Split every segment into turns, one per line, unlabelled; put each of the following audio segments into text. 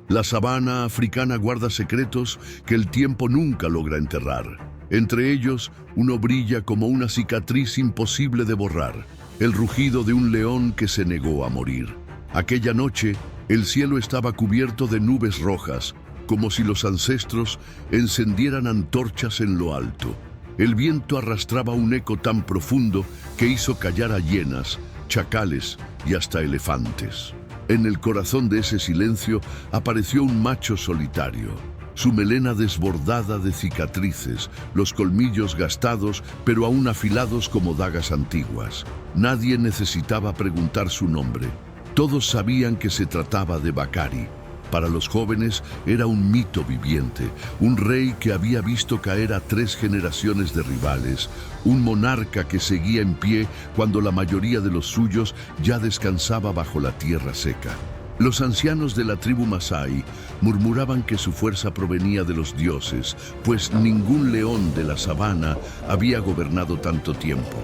La sabana africana guarda secretos que el tiempo nunca logra enterrar. Entre ellos, uno brilla como una cicatriz imposible de borrar, el rugido de un león que se negó a morir. Aquella noche, el cielo estaba cubierto de nubes rojas, como si los ancestros encendieran antorchas en lo alto. El viento arrastraba un eco tan profundo que hizo callar a hienas, chacales y hasta elefantes. En el corazón de ese silencio apareció un macho solitario, su melena desbordada de cicatrices, los colmillos gastados pero aún afilados como dagas antiguas. Nadie necesitaba preguntar su nombre. Todos sabían que se trataba de Bakari. Para los jóvenes era un mito viviente, un rey que había visto caer a 3 generaciones de rivales, un monarca que seguía en pie cuando la mayoría de los suyos ya descansaba bajo la tierra seca. Los ancianos de la tribu Masái murmuraban que su fuerza provenía de los dioses, pues ningún león de la sabana había gobernado tanto tiempo.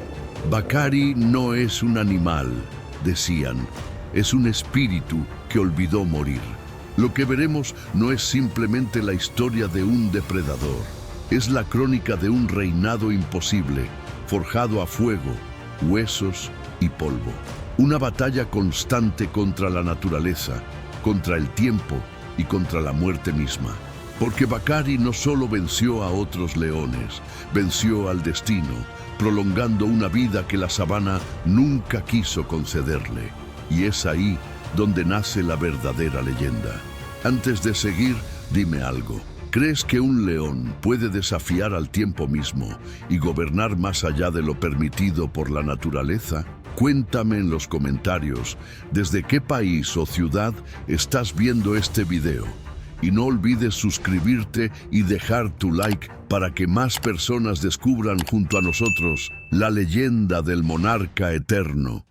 Bakari no es un animal, decían, es un espíritu que olvidó morir. Lo que veremos no es simplemente la historia de un depredador, es la crónica de un reinado imposible, forjado a fuego, huesos y polvo. Una batalla constante contra la naturaleza, contra el tiempo y contra la muerte misma. Porque Bakari no solo venció a otros leones, venció al destino, prolongando una vida que la sabana nunca quiso concederle. Y es ahí donde nace la verdadera leyenda. Antes de seguir, dime algo. ¿Crees que un león puede desafiar al tiempo mismo y gobernar más allá de lo permitido por la naturaleza? Cuéntame en los comentarios desde qué país o ciudad estás viendo este video. Y no olvides suscribirte y dejar tu like para que más personas descubran junto a nosotros la leyenda del monarca eterno.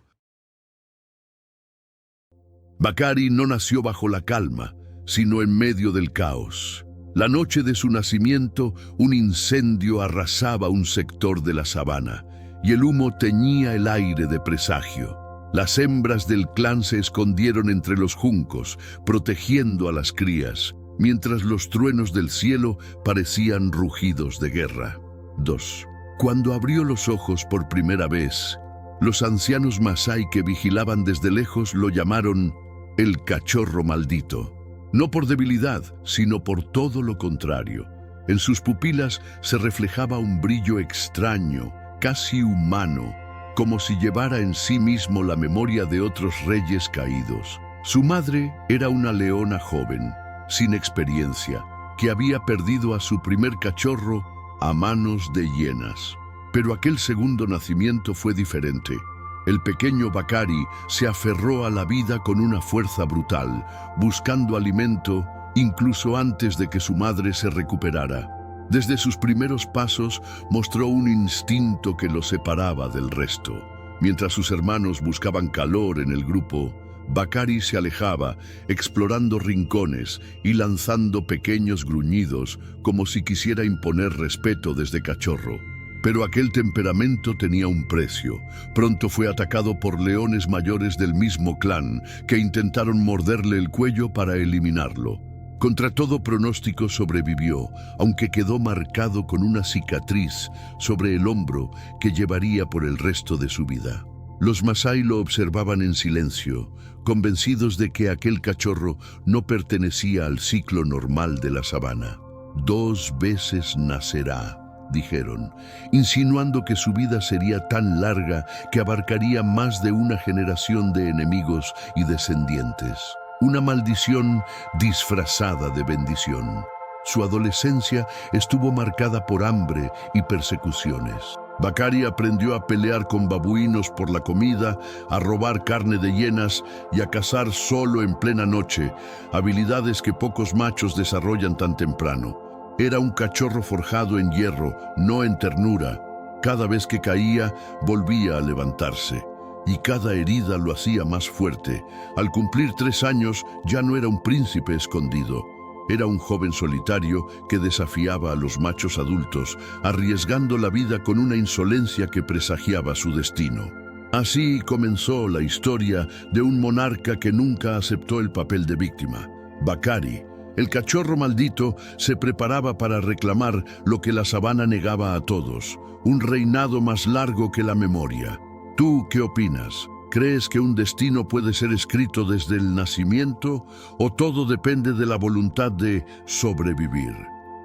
Bakari no nació bajo la calma, sino en medio del caos. La noche de su nacimiento, un incendio arrasaba un sector de la sabana, y el humo teñía el aire de presagio. Las hembras del clan se escondieron entre los juncos, protegiendo a las crías, mientras los truenos del cielo parecían rugidos de guerra. 2. Cuando abrió los ojos por primera vez, los ancianos Masái que vigilaban desde lejos lo llamaron el cachorro maldito. No por debilidad, sino por todo lo contrario. En sus pupilas se reflejaba un brillo extraño, casi humano, como si llevara en sí mismo la memoria de otros reyes caídos. Su madre era una leona joven, sin experiencia, que había perdido a su primer cachorro a manos de hienas. Pero aquel segundo nacimiento fue diferente. El pequeño Bakari se aferró a la vida con una fuerza brutal, buscando alimento incluso antes de que su madre se recuperara. Desde sus primeros pasos mostró un instinto que lo separaba del resto. Mientras sus hermanos buscaban calor en el grupo, Bakari se alejaba, explorando rincones y lanzando pequeños gruñidos como si quisiera imponer respeto desde cachorro. Pero aquel temperamento tenía un precio. Pronto fue atacado por leones mayores del mismo clan que intentaron morderle el cuello para eliminarlo. Contra todo pronóstico sobrevivió, aunque quedó marcado con una cicatriz sobre el hombro que llevaría por el resto de su vida. Los Masái lo observaban en silencio, convencidos de que aquel cachorro no pertenecía al ciclo normal de la sabana. 2 veces nacerá, dijeron, insinuando que su vida sería tan larga que abarcaría más de una generación de enemigos y descendientes. Una maldición disfrazada de bendición. Su adolescencia estuvo marcada por hambre y persecuciones. Bakari aprendió a pelear con babuinos por la comida, a robar carne de hienas y a cazar solo en plena noche, habilidades que pocos machos desarrollan tan temprano. Era un cachorro forjado en hierro, no en ternura. Cada vez que caía, volvía a levantarse. Y cada herida lo hacía más fuerte. Al cumplir 3 años, ya no era un príncipe escondido. Era un joven solitario que desafiaba a los machos adultos, arriesgando la vida con una insolencia que presagiaba su destino. Así comenzó la historia de un monarca que nunca aceptó el papel de víctima. Bakari, el cachorro maldito, se preparaba para reclamar lo que la sabana negaba a todos, un reinado más largo que la memoria. ¿Tú qué opinas? ¿Crees que un destino puede ser escrito desde el nacimiento o todo depende de la voluntad de sobrevivir?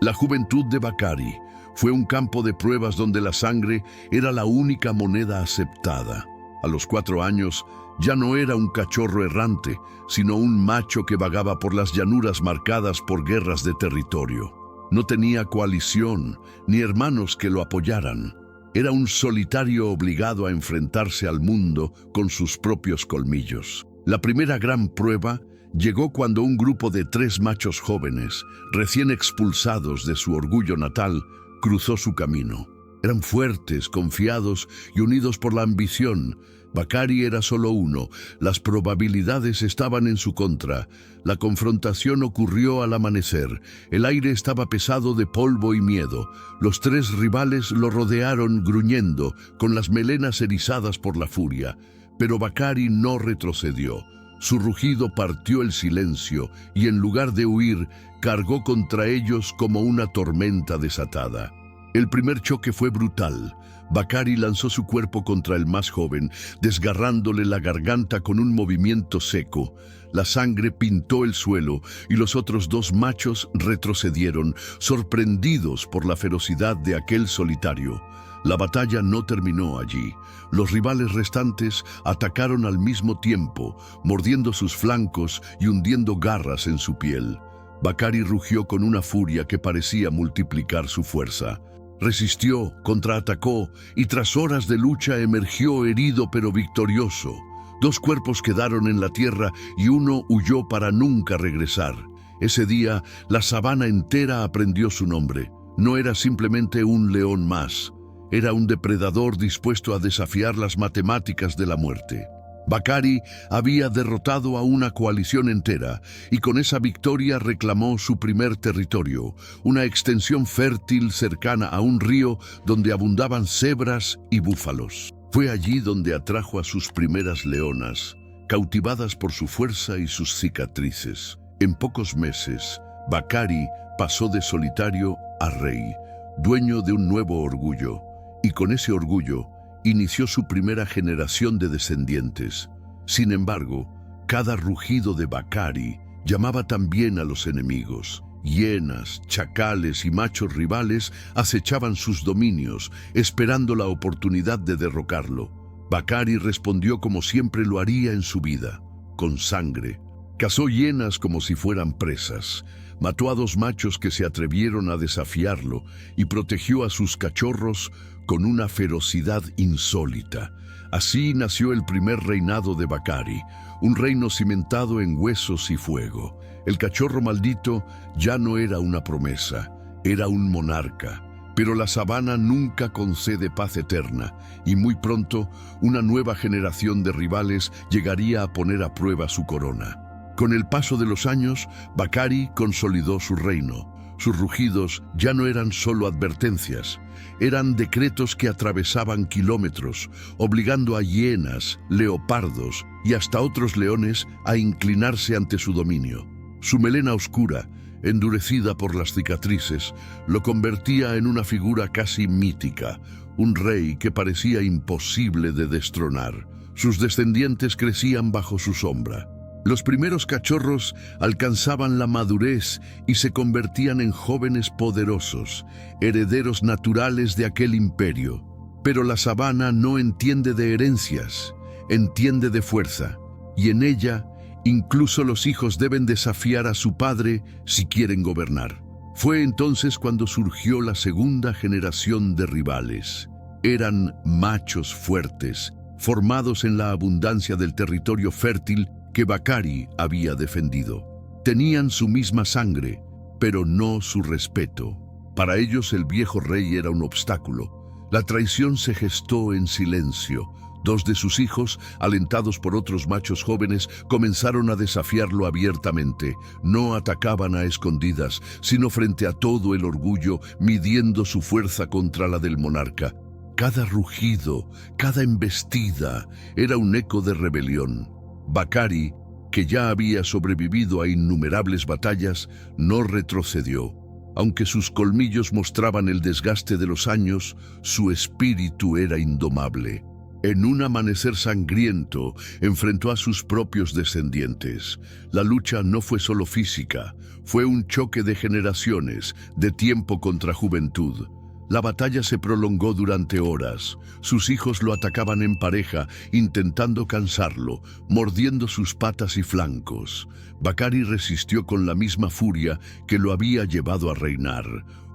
La juventud de Bakari fue un campo de pruebas donde la sangre era la única moneda aceptada. A los 4 años ya no era un cachorro errante, sino un macho que vagaba por las llanuras marcadas por guerras de territorio. No tenía coalición ni hermanos que lo apoyaran. Era un solitario obligado a enfrentarse al mundo con sus propios colmillos. La primera gran prueba llegó cuando un grupo de 3 machos jóvenes, recién expulsados de su orgullo natal, cruzó su camino. Eran fuertes, confiados y unidos por la ambición. Bakari era solo uno. Las probabilidades estaban en su contra. La confrontación ocurrió al amanecer. El aire estaba pesado de polvo y miedo. Los 3 rivales lo rodearon gruñendo, con las melenas erizadas por la furia. Pero Bakari no retrocedió. Su rugido partió el silencio y en lugar de huir, cargó contra ellos como una tormenta desatada. El primer choque fue brutal. Bakari lanzó su cuerpo contra el más joven, desgarrándole la garganta con un movimiento seco. La sangre pintó el suelo y los otros 2 machos retrocedieron, sorprendidos por la ferocidad de aquel solitario. La batalla no terminó allí. Los rivales restantes atacaron al mismo tiempo, mordiendo sus flancos y hundiendo garras en su piel. Bakari rugió con una furia que parecía multiplicar su fuerza. Resistió, contraatacó y tras horas de lucha emergió herido pero victorioso. 2 cuerpos quedaron en la tierra y uno huyó para nunca regresar. Ese día, la sabana entera aprendió su nombre. No era simplemente un león más. Era un depredador dispuesto a desafiar las matemáticas de la muerte. Bakari había derrotado a una coalición entera y con esa victoria reclamó su primer territorio, una extensión fértil cercana a un río donde abundaban cebras y búfalos. Fue allí donde atrajo a sus primeras leonas, cautivadas por su fuerza y sus cicatrices. En pocos meses, Bakari pasó de solitario a rey, dueño de un nuevo orgullo, y con ese orgullo inició su primera generación de descendientes. Sin embargo, cada rugido de Bakari llamaba también a los enemigos. Hienas, chacales y machos rivales acechaban sus dominios, esperando la oportunidad de derrocarlo. Bakari respondió como siempre lo haría en su vida, con sangre. Cazó hienas como si fueran presas, mató a 2 machos que se atrevieron a desafiarlo y protegió a sus cachorros con una ferocidad insólita. Así nació el primer reinado de Bakari, un reino cimentado en huesos y fuego. El cachorro maldito ya no era una promesa, era un monarca. Pero la sabana nunca concede paz eterna, y muy pronto una nueva generación de rivales llegaría a poner a prueba su corona. Con el paso de los años, Bakari consolidó su reino. Sus rugidos ya no eran solo advertencias, eran decretos que atravesaban kilómetros, obligando a hienas, leopardos y hasta otros leones a inclinarse ante su dominio. Su melena oscura, endurecida por las cicatrices, lo convertía en una figura casi mítica, un rey que parecía imposible de destronar. Sus descendientes crecían bajo su sombra. Los primeros cachorros alcanzaban la madurez y se convertían en jóvenes poderosos, herederos naturales de aquel imperio. Pero la sabana no entiende de herencias, entiende de fuerza, y en ella incluso los hijos deben desafiar a su padre si quieren gobernar. Fue entonces cuando surgió la segunda generación de rivales. Eran machos fuertes, formados en la abundancia del territorio fértil que Bakari había defendido. Tenían su misma sangre, pero no su respeto. Para ellos el viejo rey era un obstáculo. La traición se gestó en silencio. 2 de sus hijos, alentados por otros machos jóvenes, comenzaron a desafiarlo abiertamente. No atacaban a escondidas, sino frente a todo el orgullo, midiendo su fuerza contra la del monarca. Cada rugido, cada embestida, era un eco de rebelión. Bakari que ya había sobrevivido a innumerables batallas, no retrocedió. Aunque sus colmillos mostraban el desgaste de los años, su espíritu era indomable. En un amanecer sangriento, enfrentó a sus propios descendientes. La lucha no fue solo física, fue un choque de generaciones, de tiempo contra juventud. La batalla se prolongó durante horas. Sus hijos lo atacaban en pareja, intentando cansarlo, mordiendo sus patas y flancos. Bakari resistió con la misma furia que lo había llevado a reinar.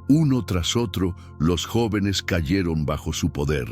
Uno tras otro, los jóvenes cayeron bajo su poder.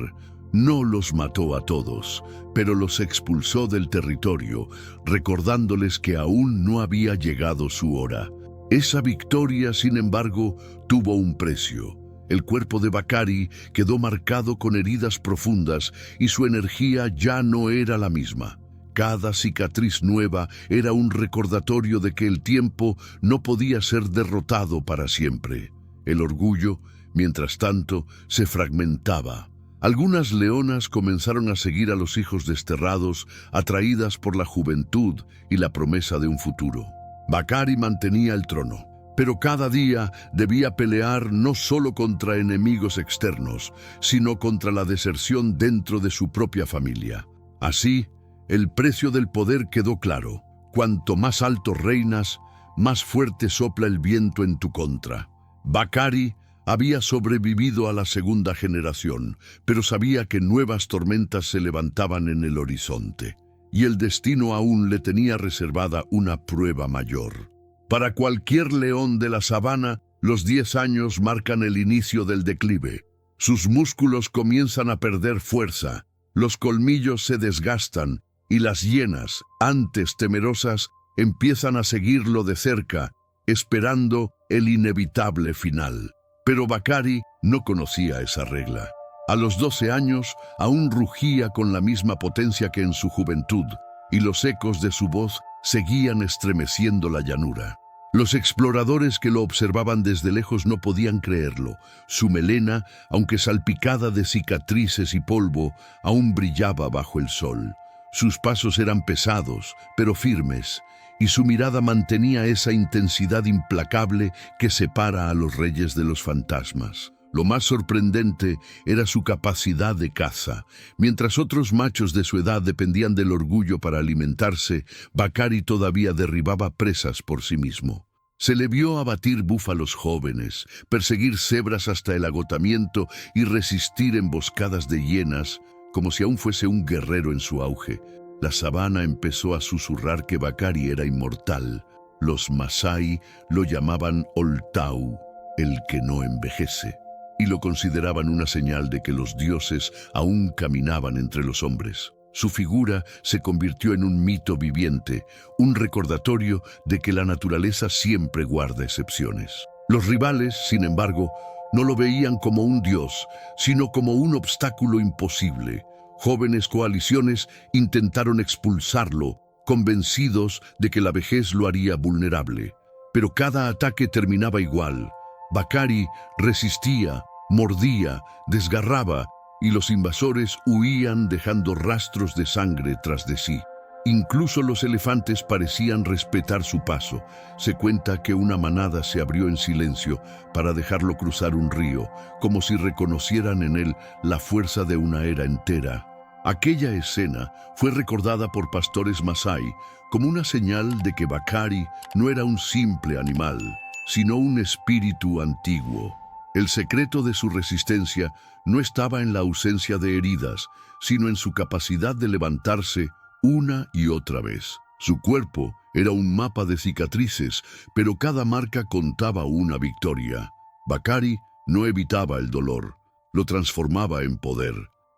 No los mató a todos, pero los expulsó del territorio, recordándoles que aún no había llegado su hora. Esa victoria, sin embargo, tuvo un precio. El cuerpo de Bakari quedó marcado con heridas profundas y su energía ya no era la misma. Cada cicatriz nueva era un recordatorio de que el tiempo no podía ser derrotado para siempre. El orgullo, mientras tanto, se fragmentaba. Algunas leonas comenzaron a seguir a los hijos desterrados, atraídas por la juventud y la promesa de un futuro. Bakari mantenía el trono, pero cada día debía pelear no solo contra enemigos externos, sino contra la deserción dentro de su propia familia. Así, el precio del poder quedó claro. Cuanto más alto reinas, más fuerte sopla el viento en tu contra. Bakari había sobrevivido a la segunda generación, pero sabía que nuevas tormentas se levantaban en el horizonte, y el destino aún le tenía reservada una prueba mayor. Para cualquier león de la sabana, los 10 años marcan el inicio del declive. Sus músculos comienzan a perder fuerza, los colmillos se desgastan, y las hienas, antes temerosas, empiezan a seguirlo de cerca, esperando el inevitable final. Pero Bakari no conocía esa regla. A los 12 años aún rugía con la misma potencia que en su juventud, y los ecos de su voz seguían estremeciendo la llanura. Los exploradores que lo observaban desde lejos no podían creerlo. Su melena, aunque salpicada de cicatrices y polvo, aún brillaba bajo el sol. Sus pasos eran pesados, pero firmes, y su mirada mantenía esa intensidad implacable que separa a los reyes de los fantasmas. Lo más sorprendente era su capacidad de caza. Mientras otros machos de su edad dependían del orgullo para alimentarse, Bakari todavía derribaba presas por sí mismo. Se le vio abatir búfalos jóvenes, perseguir cebras hasta el agotamiento y resistir emboscadas de hienas, como si aún fuese un guerrero en su auge. La sabana empezó a susurrar que Bakari era inmortal. Los Masái lo llamaban Oltau, el que no envejece, y lo consideraban una señal de que los dioses aún caminaban entre los hombres. Su figura se convirtió en un mito viviente, un recordatorio de que la naturaleza siempre guarda excepciones. Los rivales, sin embargo, no lo veían como un dios, sino como un obstáculo imposible. Jóvenes coaliciones intentaron expulsarlo, convencidos de que la vejez lo haría vulnerable. Pero cada ataque terminaba igual. Bakari resistía, mordía, desgarraba, y los invasores huían dejando rastros de sangre tras de sí. Incluso los elefantes parecían respetar su paso. Se cuenta que una manada se abrió en silencio para dejarlo cruzar un río, como si reconocieran en él la fuerza de una era entera. Aquella escena fue recordada por pastores Masái como una señal de que Bakari no era un simple animal, sino un espíritu antiguo. El secreto de su resistencia no estaba en la ausencia de heridas, sino en su capacidad de levantarse una y otra vez. Su cuerpo era un mapa de cicatrices, pero cada marca contaba una victoria. Bakari no evitaba el dolor, lo transformaba en poder.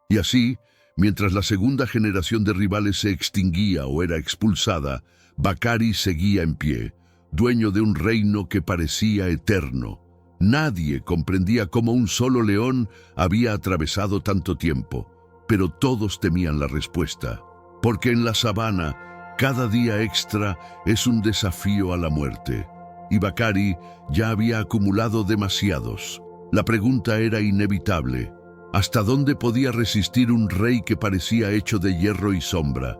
Y así, mientras la segunda generación de rivales se extinguía o era expulsada, Bakari seguía en pie, dueño de un reino que parecía eterno. Nadie comprendía cómo un solo león había atravesado tanto tiempo, pero todos temían la respuesta, porque en la sabana cada día extra es un desafío a la muerte, y Bakari ya había acumulado demasiados. La pregunta era inevitable: ¿hasta dónde podía resistir un rey que parecía hecho de hierro y sombra?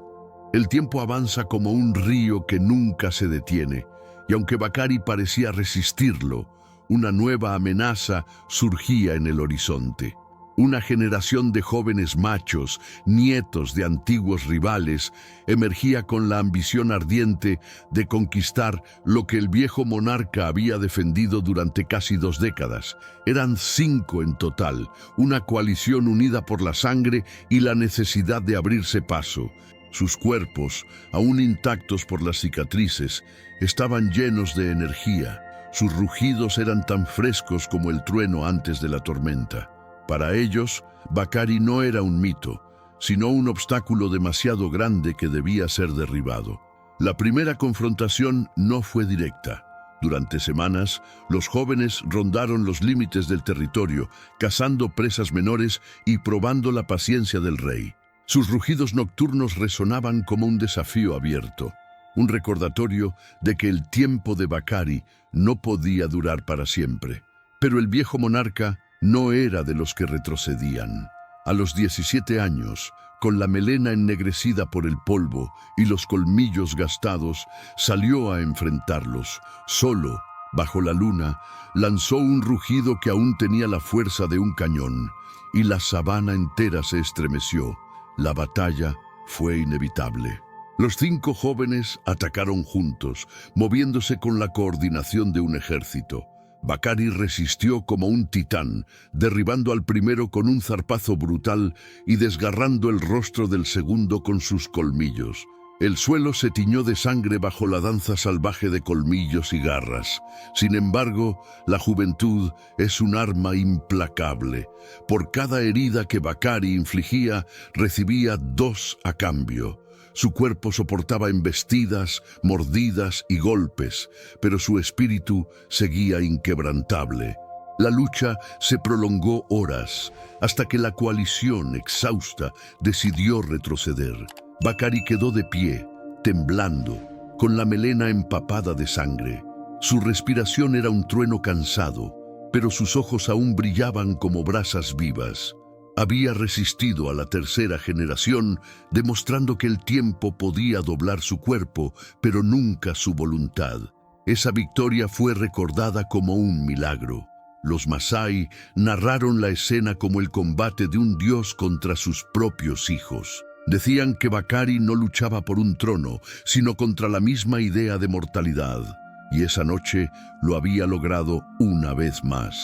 El tiempo avanza como un río que nunca se detiene, y aunque Bakari parecía resistirlo, una nueva amenaza surgía en el horizonte. Una generación de jóvenes machos, nietos de antiguos rivales, emergía con la ambición ardiente de conquistar lo que el viejo monarca había defendido durante casi 2 décadas. Eran 5 en total, una coalición unida por la sangre y la necesidad de abrirse paso. Sus cuerpos, aún intactos por las cicatrices, estaban llenos de energía. Sus rugidos eran tan frescos como el trueno antes de la tormenta. Para ellos, Bakari no era un mito, sino un obstáculo demasiado grande que debía ser derribado. La primera confrontación no fue directa. Durante semanas, los jóvenes rondaron los límites del territorio, cazando presas menores y probando la paciencia del rey. Sus rugidos nocturnos resonaban como un desafío abierto, un recordatorio de que el tiempo de Bakari no podía durar para siempre. Pero el viejo monarca no era de los que retrocedían. A los 17 años, con la melena ennegrecida por el polvo y los colmillos gastados, salió a enfrentarlos. Solo, bajo la luna, lanzó un rugido que aún tenía la fuerza de un cañón, y la sabana entera se estremeció. La batalla fue inevitable. Los 5 jóvenes atacaron juntos, moviéndose con la coordinación de un ejército. Bakari resistió como un titán, derribando al primero con un zarpazo brutal y desgarrando el rostro del segundo con sus colmillos. El suelo se tiñó de sangre bajo la danza salvaje de colmillos y garras. Sin embargo, la juventud es un arma implacable. Por cada herida que Bakari infligía, recibía 2 a cambio. Su cuerpo soportaba embestidas, mordidas y golpes, pero su espíritu seguía inquebrantable. La lucha se prolongó horas, hasta que la coalición, exhausta, decidió retroceder. Bakari quedó de pie, temblando, con la melena empapada de sangre. Su respiración era un trueno cansado, pero sus ojos aún brillaban como brasas vivas. Había resistido a la tercera generación, demostrando que el tiempo podía doblar su cuerpo, pero nunca su voluntad. Esa victoria fue recordada como un milagro. Los Masái narraron la escena como el combate de un dios contra sus propios hijos. Decían que Bakari no luchaba por un trono, sino contra la misma idea de mortalidad. Y esa noche lo había logrado una vez más.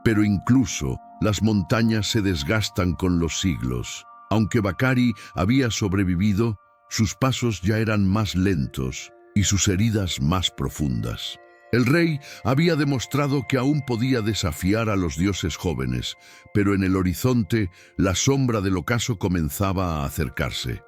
Pero incluso las montañas se desgastan con los siglos. Aunque Bakari había sobrevivido, sus pasos ya eran más lentos y sus heridas más profundas. El rey había demostrado que aún podía desafiar a los dioses jóvenes, pero en el horizonte la sombra del ocaso comenzaba a acercarse.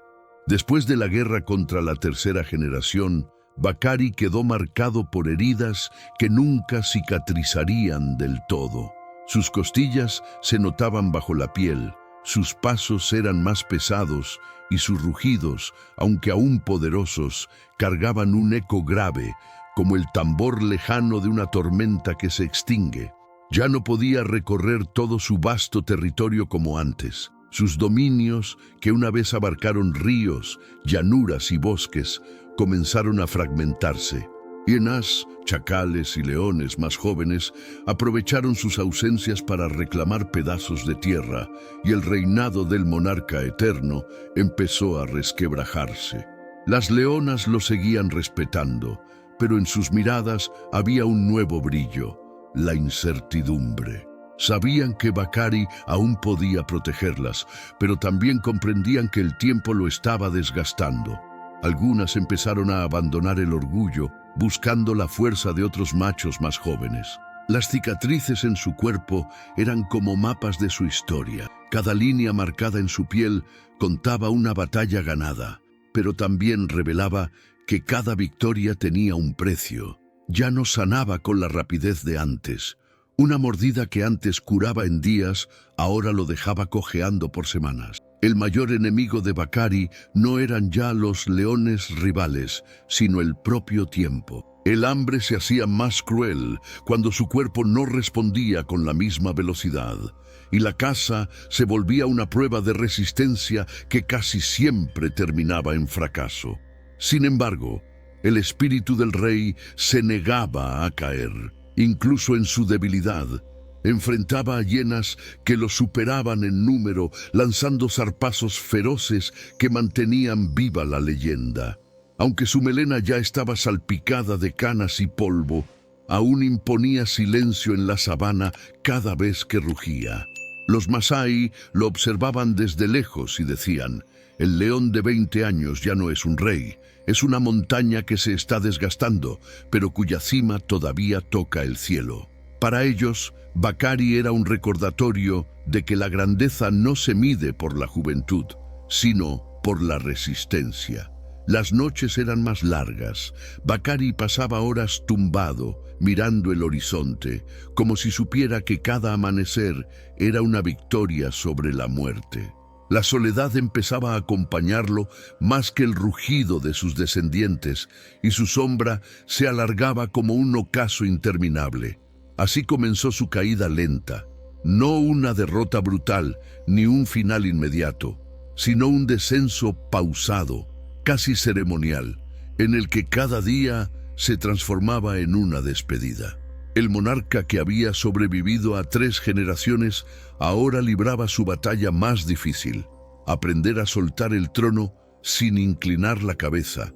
Después de la guerra contra la tercera generación, Bakari quedó marcado por heridas que nunca cicatrizarían del todo. Sus costillas se notaban bajo la piel, sus pasos eran más pesados y sus rugidos, aunque aún poderosos, cargaban un eco grave, como el tambor lejano de una tormenta que se extingue. Ya no podía recorrer todo su vasto territorio como antes. Sus dominios, que una vez abarcaron ríos, llanuras y bosques, comenzaron a fragmentarse. Hienas, chacales y leones más jóvenes aprovecharon sus ausencias para reclamar pedazos de tierra, y el reinado del monarca eterno empezó a resquebrajarse. Las leonas lo seguían respetando, pero en sus miradas había un nuevo brillo, la incertidumbre. Sabían que Bakari aún podía protegerlas, pero también comprendían que el tiempo lo estaba desgastando. Algunas empezaron a abandonar el orgullo, buscando la fuerza de otros machos más jóvenes. Las cicatrices en su cuerpo eran como mapas de su historia. Cada línea marcada en su piel contaba una batalla ganada, pero también revelaba que cada victoria tenía un precio. Ya no sanaba con la rapidez de antes. Una mordida que antes curaba en días, ahora lo dejaba cojeando por semanas. El mayor enemigo de Bakari no eran ya los leones rivales, sino el propio tiempo. El hambre se hacía más cruel cuando su cuerpo no respondía con la misma velocidad, y la caza se volvía una prueba de resistencia que casi siempre terminaba en fracaso. Sin embargo, el espíritu del rey se negaba a caer, incluso en su debilidad. Enfrentaba a hienas que lo superaban en número, lanzando zarpazos feroces que mantenían viva la leyenda. Aunque su melena ya estaba salpicada de canas y polvo, aún imponía silencio en la sabana cada vez que rugía. Los Masái lo observaban desde lejos y decían: el león de 20 años ya no es un rey, es una montaña que se está desgastando, pero cuya cima todavía toca el cielo. Para ellos, Bakari era un recordatorio de que la grandeza no se mide por la juventud, sino por la resistencia. Las noches eran más largas. Bakari pasaba horas tumbado, mirando el horizonte, como si supiera que cada amanecer era una victoria sobre la muerte. La soledad empezaba a acompañarlo más que el rugido de sus descendientes, y su sombra se alargaba como un ocaso interminable. Así comenzó su caída lenta, no una derrota brutal ni un final inmediato, sino un descenso pausado, casi ceremonial, en el que cada día se transformaba en una despedida. El monarca que había sobrevivido a 3 generaciones ahora libraba su batalla más difícil: aprender a soltar el trono sin inclinar la cabeza.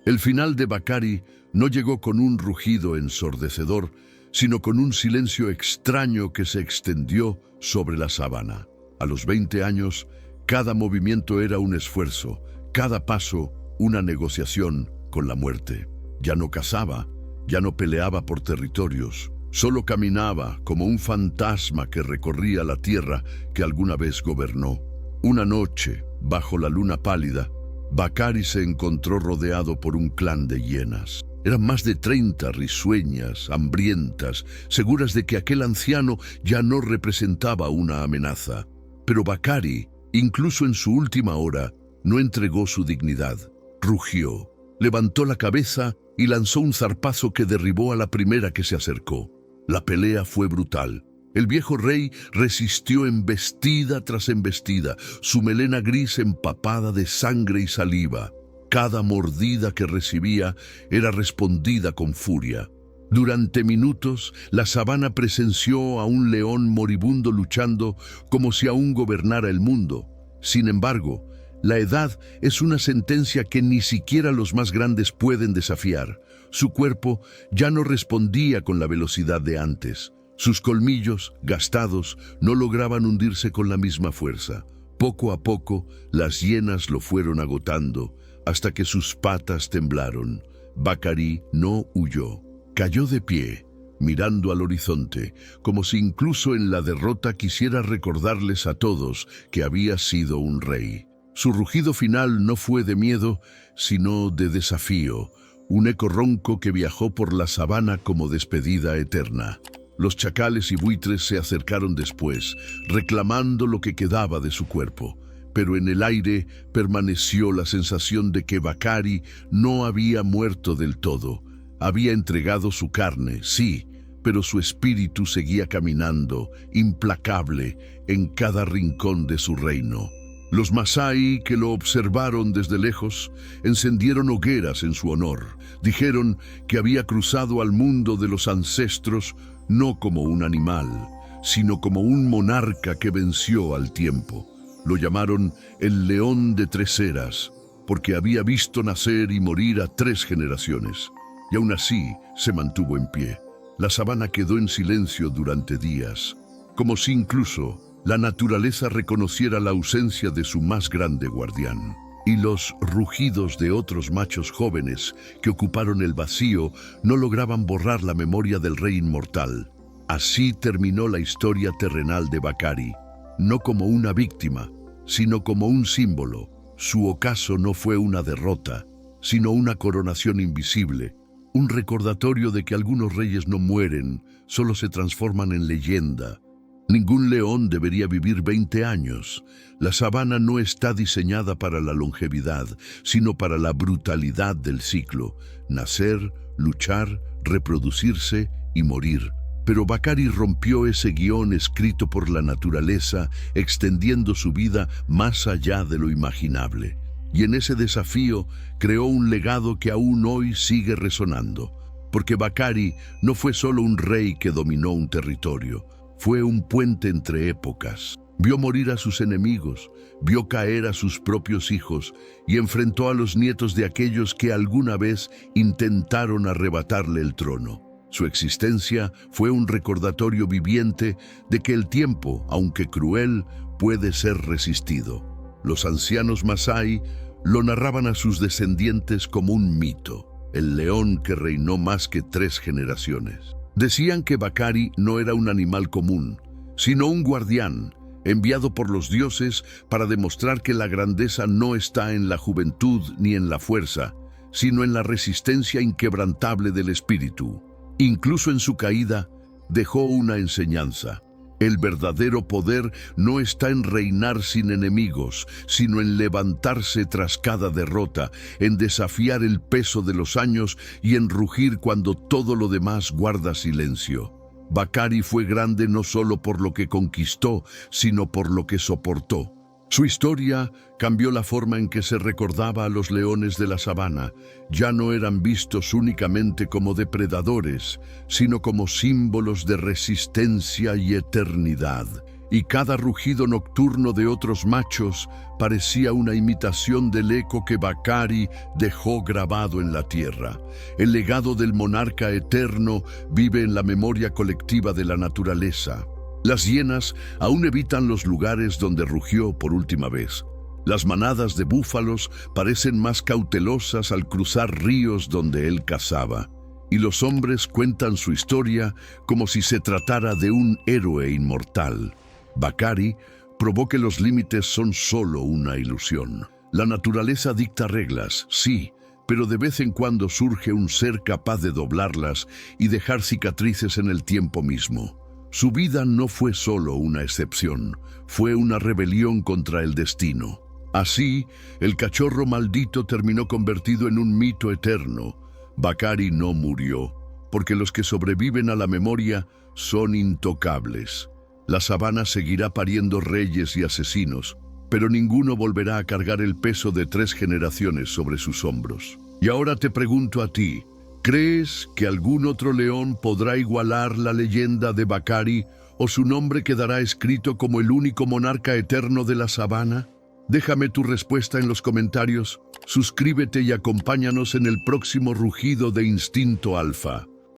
El final de Bakari no llegó con un rugido ensordecedor, sino con un silencio extraño que se extendió sobre la sabana. A los 20 años, cada movimiento era un esfuerzo, cada paso una negociación con la muerte. Ya no cazaba, ya no peleaba por territorios, solo caminaba como un fantasma que recorría la tierra que alguna vez gobernó. Una noche, bajo la luna pálida, Bakari se encontró rodeado por un clan de hienas. Eran más de 30 risueñas, hambrientas, seguras de que aquel anciano ya no representaba una amenaza. Pero Bakari, incluso en su última hora, no entregó su dignidad. Rugió, levantó la cabeza y lanzó un zarpazo que derribó a la primera que se acercó. La pelea fue brutal. El viejo rey resistió embestida tras embestida, su melena gris empapada de sangre y saliva. Cada mordida que recibía era respondida con furia. Durante minutos, la sabana presenció a un león moribundo luchando como si aún gobernara el mundo. Sin embargo, la edad es una sentencia que ni siquiera los más grandes pueden desafiar. Su cuerpo ya no respondía con la velocidad de antes. Sus colmillos, gastados, no lograban hundirse con la misma fuerza. Poco a poco, las hienas lo fueron agotando, hasta que sus patas temblaron. Bakari no huyó. Cayó de pie, mirando al horizonte, como si incluso en la derrota quisiera recordarles a todos que había sido un rey. Su rugido final no fue de miedo, sino de desafío, un eco ronco que viajó por la sabana como despedida eterna. Los chacales y buitres se acercaron después, reclamando lo que quedaba de su cuerpo. Pero en el aire permaneció la sensación de que Bakari no había muerto del todo. Había entregado su carne, sí, pero su espíritu seguía caminando, implacable, en cada rincón de su reino. Los Masái, que lo observaron desde lejos, encendieron hogueras en su honor. Dijeron que había cruzado al mundo de los ancestros no como un animal, sino como un monarca que venció al tiempo. Lo llamaron el León de 3 eras, porque había visto nacer y morir a 3 generaciones. Y aún así se mantuvo en pie. La sabana quedó en silencio durante días, como si incluso la naturaleza reconociera la ausencia de su más grande guardián. Y los rugidos de otros machos jóvenes que ocuparon el vacío no lograban borrar la memoria del rey inmortal. Así terminó la historia terrenal de Bakari, no como una víctima, sino como un símbolo. Su ocaso no fue una derrota, sino una coronación invisible, un recordatorio de que algunos reyes no mueren, solo se transforman en leyenda. Ningún león debería vivir 20 años. La sabana no está diseñada para la longevidad, sino para la brutalidad del ciclo: nacer, luchar, reproducirse y morir. Pero Bakari rompió ese guión escrito por la naturaleza, extendiendo su vida más allá de lo imaginable. Y en ese desafío creó un legado que aún hoy sigue resonando. Porque Bakari no fue solo un rey que dominó un territorio, fue un puente entre épocas. Vio morir a sus enemigos, vio caer a sus propios hijos y enfrentó a los nietos de aquellos que alguna vez intentaron arrebatarle el trono. Su existencia fue un recordatorio viviente de que el tiempo, aunque cruel, puede ser resistido. Los ancianos Masái lo narraban a sus descendientes como un mito, el león que reinó más que 3 generaciones. Decían que Bakari no era un animal común, sino un guardián, enviado por los dioses para demostrar que la grandeza no está en la juventud ni en la fuerza, sino en la resistencia inquebrantable del espíritu. Incluso en su caída, dejó una enseñanza. El verdadero poder no está en reinar sin enemigos, sino en levantarse tras cada derrota, en desafiar el peso de los años y en rugir cuando todo lo demás guarda silencio. Bakari fue grande no solo por lo que conquistó, sino por lo que soportó. Su historia cambió la forma en que se recordaba a los leones de la sabana. Ya no eran vistos únicamente como depredadores, sino como símbolos de resistencia y eternidad. Y cada rugido nocturno de otros machos parecía una imitación del eco que Bakari dejó grabado en la tierra. El legado del monarca eterno vive en la memoria colectiva de la naturaleza. Las hienas aún evitan los lugares donde rugió por última vez. Las manadas de búfalos parecen más cautelosas al cruzar ríos donde él cazaba. Y los hombres cuentan su historia como si se tratara de un héroe inmortal. Bakari probó que los límites son solo una ilusión. La naturaleza dicta reglas, sí, pero de vez en cuando surge un ser capaz de doblarlas y dejar cicatrices en el tiempo mismo. Su vida no fue solo una excepción, fue una rebelión contra el destino. Así, el cachorro maldito terminó convertido en un mito eterno. Bakari no murió, porque los que sobreviven a la memoria son intocables. La sabana seguirá pariendo reyes y asesinos, pero ninguno volverá a cargar el peso de 3 generaciones sobre sus hombros. Y ahora te pregunto a ti, ¿crees que algún otro león podrá igualar la leyenda de Bakari o su nombre quedará escrito como el único monarca eterno de la sabana? Déjame tu respuesta en los comentarios, suscríbete y acompáñanos en el próximo rugido de Instinto Alfa.